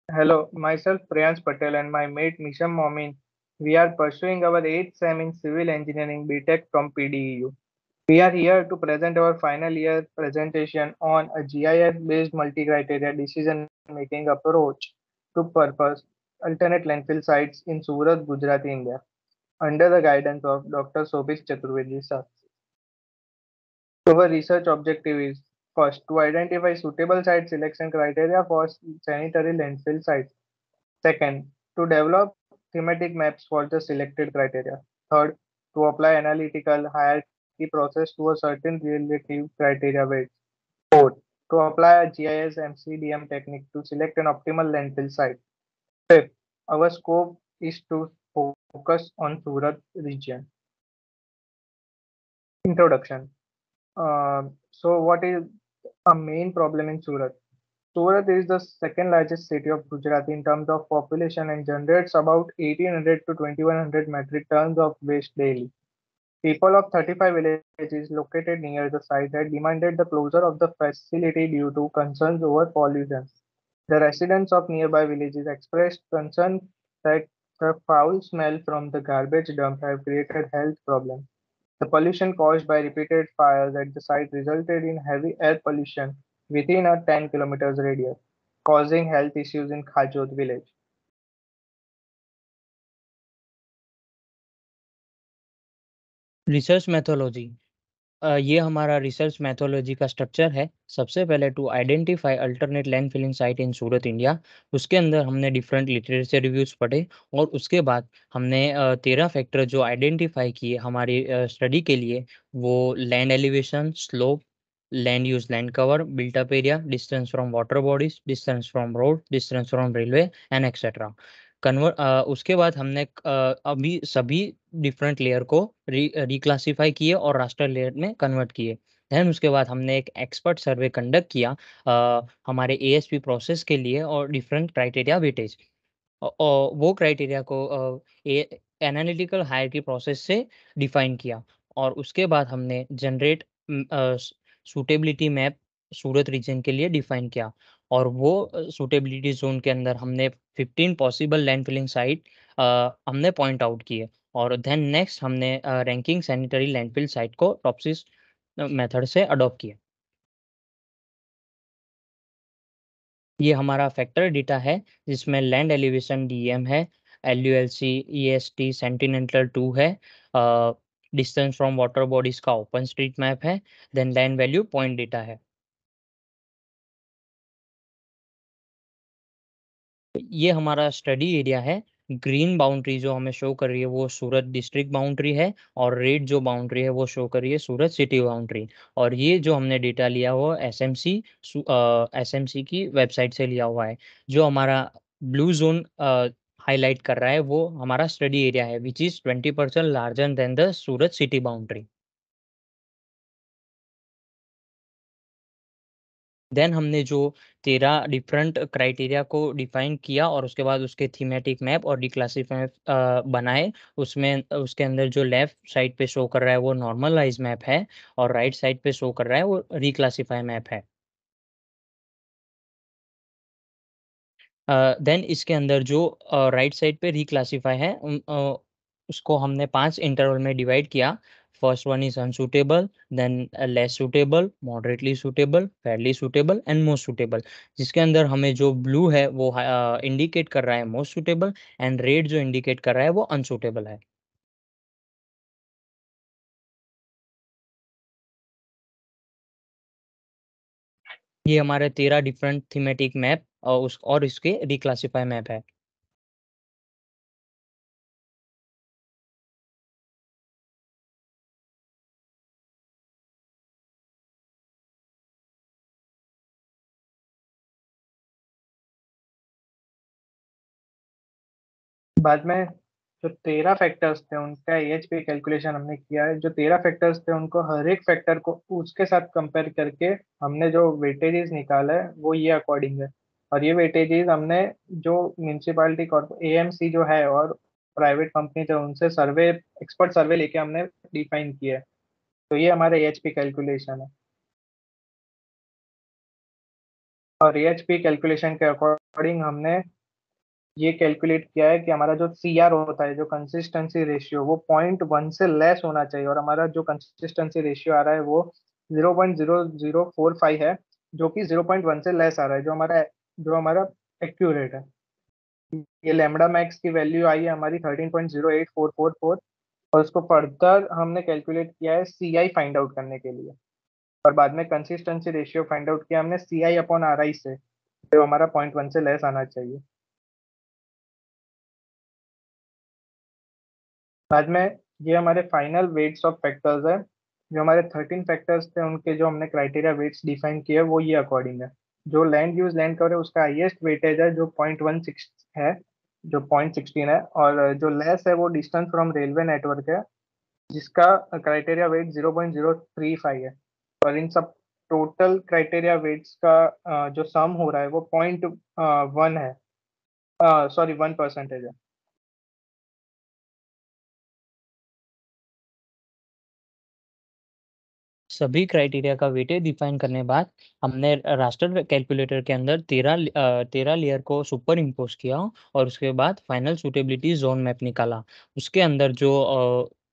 Hello, myself Priyansh Patel and my mate Misham Momin. We are pursuing our 8th SEM in Civil Engineering BTech from PDEU. We are here to present our final year presentation on a GIS-based multi-criteria decision-making approach to purpose alternate landfill sites in Surat, Gujarat, India, under the guidance of Dr. Sobhit Chaturvedi sir. Our research objective is first to identify suitable site selection criteria for sanitary landfill sites. Second, to develop thematic maps for the selected criteria. Third, to apply analytical hierarchy process to a certain relative criteria weights. Fourth, to apply a GIS MCDM technique to select an optimal landfill site. Fifth, our scope is to focus on Surat region. Introduction. What is a main problem in Surat? Surat is the second largest city of Gujarat in terms of population and generates about 1800 to 2100 metric tons of waste daily. People of 35 villages located near the site had demanded the closure of the facility due to concerns over pollution. The residents of nearby villages expressed concern that the foul smell from the garbage dump have created health problems. The pollution caused by repeated fires at the site resulted in heavy air pollution within a 10 kilometers radius, causing health issues in Khajod village. Research methodology. ये हमारा research methodology का structure है। सबसे पहले to identify alternate land filling site in Surat India. उसके अंदर हमने different literature reviews पढ़े और उसके बाद हमने 13 फैक्टर जो आइडेंटिफाई किए हमारी स्टडी के लिए, वो land elevation, slope, land use, land cover, built up area, distance from water bodies, distance from road, distance from railway and etcetera. उसके बाद हमने अभी सभी डिफरेंट लेयर को रिक्लासीफाई किए और रास्टर लेयर में कन्वर्ट किए। देन उसके बाद हमने एक एक्सपर्ट सर्वे कंडक्ट किया हमारे एएसपी प्रोसेस के लिए और डिफरेंट क्राइटेरिया वेटेज, और वो क्राइटेरिया को एनालिटिकल हायरार्की प्रोसेस से डिफाइन किया। और उसके बाद हमने जनरेट सूटेबिलिटी मैप सूरत रीजन के लिए डिफाइन किया, और वो सूटेबिलिटी जोन के अंदर हमने 15 पॉसिबल लैंड फिलिंग साइट हमने पॉइंट आउट किए। और देन नेक्स्ट हमने रैंकिंग सैनिटरी लैंडफिल साइट को टॉपसिस मेथड से अडॉप्ट किया। ये हमारा फैक्टर डेटा है जिसमें लैंड एलिवेशन डीएम है, एलयूएलसी ईएसटी सेंटिनेंटल 2 है, डिस्टेंस फ्रॉम वाटर बॉडीज का ओपन स्ट्रीट मैप है, then land value point data है। ये हमारा स्टडी एरिया है। ग्रीन बाउंड्री जो हमें शो कर रही है वो सूरत डिस्ट्रिक्ट बाउंड्री है, और रेड जो बाउंड्री है वो शो कर रही है सूरत सिटी बाउंड्री। और ये जो हमने डेटा लिया हुआ एसएमसी एसएमसी की वेबसाइट से लिया हुआ है। जो हमारा ब्लू जोन हाईलाइट कर रहा है वो हमारा स्टडी एरिया है, which is 20% larger than the Surat city boundary. Then हमने जो 13 डिफरेंट क्राइटेरिया को डिफाइन किया और उसके बाद उसके थीमेटिक मैप और डिक्लासिफाई बनाए। उसमें उसके अंदर जो लेफ्ट साइड पे शो कर रहा है वो नॉर्मलाइज मैप है, और राइट साइड पे शो कर रहा है वो रिक्लासिफाई मैप है। देन इसके अंदर जो राइट साइड पे रिक्लासिफाई है उसको हमने 5 इंटरवल में डिवाइड किया। First one is unsuitable, than less suitable, moderately suitable, Fairlie suitable and most suitable. जिसके अंदर हमें जो ब्लू है वो इंडिकेट कर रहा है मोस्ट सूटेबल, एंड रेड जो इंडिकेट कर रहा है वो अनसूटेबल है। ये हमारे 13 डिफरेंट थीमेटिक मैप और इसके रिक्लासिफाई मैप है। बाद में जो 13 फैक्टर्स थे उनका एएचपी कैलकुलेशन हमने किया है। जो 13 फैक्टर्स थे उनको हर एक फैक्टर को उसके साथ कंपेयर करके हमने जो वेटेजेस निकाला है वो ये अकॉर्डिंग है। और ये वेटेजेस हमने जो म्यूनसिपालिटी एएमसी जो है और प्राइवेट कंपनी थे उनसे सर्वे एक्सपर्ट सर्वे लेके हमने डिफाइन किया है। तो ये हमारा एएचपी कैलकुलेशन है। और AHP कैलकुलेशन के अकॉर्डिंग हमने ये कैलकुलेट किया है कि हमारा जो CR होता है, जो कंसिस्टेंसी रेशियो, वो 0.1 से लेस होना चाहिए, और हमारा जो कंसिस्टेंसी रेशियो आ रहा है वो 0.0045 है, जो कि 0.1 से लेस आ रहा है, जो हमारा एक्यूरेट है। ये लैम्बडा मैक्स की वैल्यू आई है हमारी 13.08444, और उसको फर्दर हमने कैलकुलेट किया है CI फाइंड आउट करने के लिए, और बाद में कंसिस्टेंसी रेशियो फाइंड आउट किया हमने CI/RI से, जो हमारा 0.1 से लेस आना चाहिए। बाद में ये हमारे फाइनल वेट्स ऑफ फैक्टर्स है। जो हमारे 13 फैक्टर्स थे, उनके जो हमने क्राइटेरिया वेट्स डिफाइन किए वो ये अकॉर्डिंग है। जो लैंड यूज लैंड कवर है उसका हाईएस्ट वेटेज है, जो 0.16 है, जो 0.16 है, और जो लेस है वो डिस्टेंस फ्रॉम रेलवे नेटवर्क है, जिसका क्राइटेरिया वेट 0.035 है। और इन सब टोटल क्राइटेरिया वेट्स का जो सम हो रहा है वो 0.1 है, सॉरी 1% है। सभी क्राइटेरिया का वेटेज डिफाइन करने बाद हमने रास्टर कैलकुलेटर के अंदर 13 लेयर को सुपर इम्पोज किया और उसके बाद फाइनल सूटेबिलिटी जोन मैप निकाला। उसके अंदर जो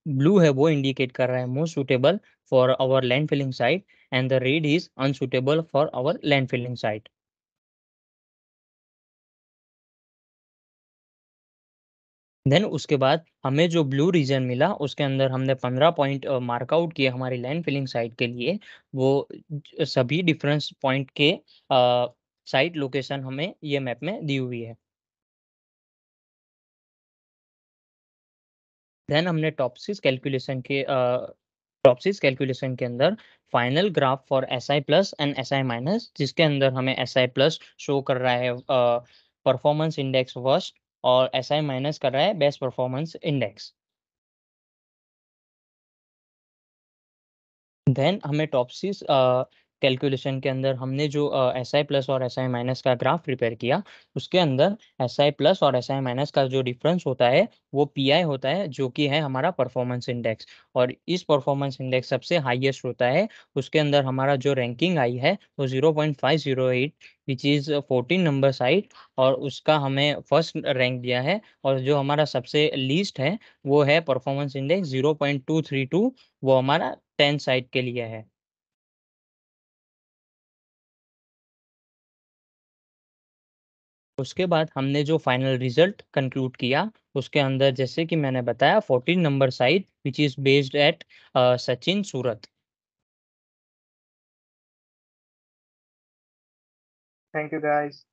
ब्लू है वो इंडिकेट कर रहा है most suitable for our land filling site and the red is unsuitable for our land filling site. Then उसके बाद हमें जो ब्लू रीजन मिला उसके अंदर हमने 15 पॉइंट मार्क आउट किए हमारी लैंड फिलिंग साइट के लिए। वो सभी डिफरेंस पॉइंट के साइट लोकेशन हमें ये मैप में दी हुई है। देन हमने टॉपसिस कैलकुलेशन के अंदर final graph for SI plus and SI minus, जिसके अंदर हमें SI प्लस शो कर रहा है परफॉर्मेंस इंडेक्स वर्स्ट और SI माइनस कर रहा है बेस्ट परफॉर्मेंस इंडेक्स। देन हमें टॉपसिस कैलकुलेशन के अंदर हमने जो SI प्लस और SI माइनस का ग्राफ प्रिपेयर किया, उसके अंदर SI प्लस और SI माइनस का जो डिफरेंस होता है वो PI होता है, जो कि है हमारा परफॉर्मेंस इंडेक्स। और इस परफॉर्मेंस इंडेक्स सबसे हाईएस्ट होता है, उसके अंदर हमारा जो रैंकिंग आई है वो 0.508 विच इज़ 14 नंबर साइट, और उसका हमें फर्स्ट रैंक दिया है। और जो हमारा सबसे लीस्ट है वो है परफॉर्मेंस इंडेक्स 0.232, वो हमारा 10 साइट के लिए है। उसके बाद हमने जो फाइनल रिजल्ट कंक्लूड किया उसके अंदर जैसे कि मैंने बताया 14 number site which is based eight Sachin Surat. Thank you guys.